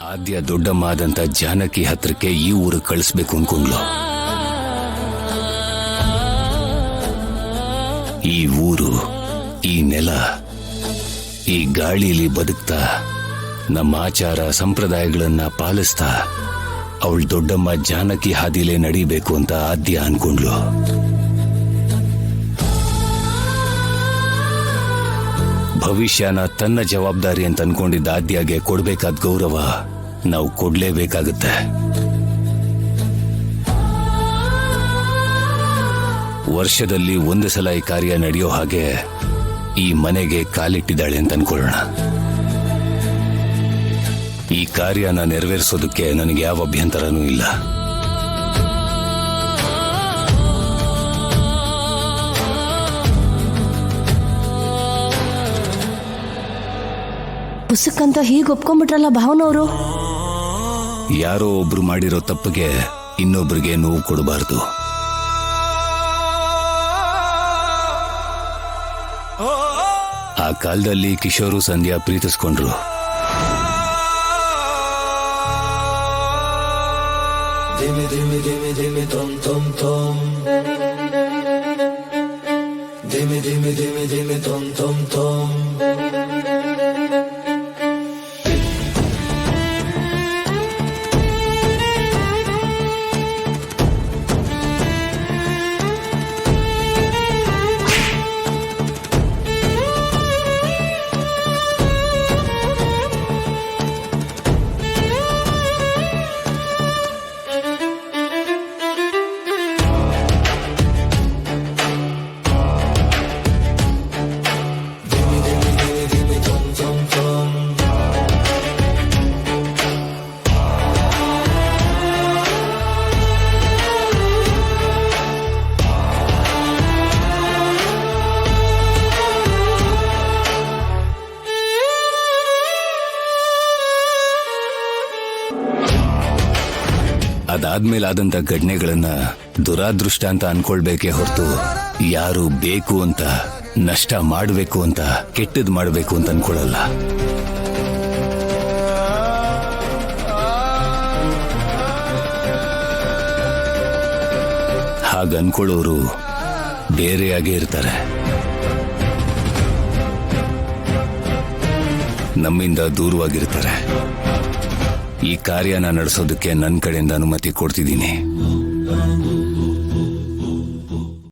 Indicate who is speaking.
Speaker 1: ಆದ್ಯ ದೊಡ್ಡಮ್ಮ ಆದಂತ ಜಾನಕಿ ಹತ್ರಕ್ಕೆ ಈ ಊರು ಕಳಿಸ್ಬೇಕು ಅನ್ಕೊಂಡ್ಲು. ಈ ಊರು, ಈ ನೆಲ, ಈ ಗಾಳಿಲಿ ಬದುಕ್ತಾ ನಮ್ಮ ಆಚಾರ ಸಂಪ್ರದಾಯಗಳನ್ನ ಪಾಲಿಸ್ತಾ ಅವಳು ದೊಡ್ಡಮ್ಮ ಜಾನಕಿ ಹಾದಿಲೇ ನಡಿಬೇಕು ಅಂತ ಆದ್ಯ ಅನ್ಕೊಂಡ್ಲು. ಭವಿಷ್ಯನ ತನ್ನ ಜವಾಬ್ದಾರಿ ಅಂತ ಅನ್ಕೊಂಡಿದ್ದ ಆದ್ಯಗೆ ಕೊಡ್ಬೇಕಾದ ಗೌರವ ನಾವು ಕೊಡ್ಲೇಬೇಕಾಗುತ್ತೆ. ವರ್ಷದಲ್ಲಿ ಒಂದು ಸಲ ಈ ಕಾರ್ಯ ನಡೆಯೋ ಹಾಗೆ ಈ ಮನೆಗೆ ಕಾಲಿಟ್ಟಿದ್ದಾಳೆ ಅಂತ ಅನ್ಕೊಳ್ಳೋಣ. ಈ ಕಾರ್ಯನ ನೆರವೇರಿಸೋದಕ್ಕೆ ನನಗೆ ಯಾವ ಅಭ್ಯಂತರನೂ ಇಲ್ಲ.
Speaker 2: ಪುಸ್ತಕಂತ ಹೀಗೆ ಒಪ್ಕೊಂಡ್ಬಿಟ್ರಲ್ಲ ಭಾವನವರು.
Speaker 1: ಯಾರೋ ಒಬ್ರು ಮಾಡಿರೋ ತಪ್ಪಿಗೆ ಇನ್ನೊಬ್ರಿಗೆ ನೋವು ಕೊಡಬಾರ್ದು. ಆ ಕಾಲದಲ್ಲಿ ಕಿಶೋರು ಸಂಧ್ಯಾ ಪ್ರೀತಿಸ್ಕೊಂಡ್ರು.
Speaker 3: Dimmi dimmi dimmi dimmi tom tom tom. Dimmi dimmi dimmi dimmi tom tom tom.
Speaker 1: ಅದಾದ್ಮೇಲೆ ಆದಂತ ಘಟನೆಗಳನ್ನ ದುರಾದೃಷ್ಟ ಅಂತ ಅನ್ಕೊಳ್ಬೇಕೇ ಹೊರತು ಯಾರು ಬೇಕು ಅಂತ, ನಷ್ಟ ಮಾಡಬೇಕು ಅಂತ, ಕೆಟ್ಟದ್ ಮಾಡಬೇಕು ಅಂತ ಅನ್ಕೊಳ್ಳಲ್ಲ. ಹಾಗ ಅನ್ಕೊಳ್ಳೋರು ಬೇರೆಯಾಗೇ ಇರ್ತಾರೆ. ನಮ್ಮಿಂದ ದೂರವಾಗಿರ್ತಾರೆ. ಈ ಕಾರ್ಯನ ನಡೆಸೋದಕ್ಕೆ ನನ್ನ ಕಡೆಯಿಂದ ಅನುಮತಿ ಕೊಡ್ತಿದ್ದೀನಿ.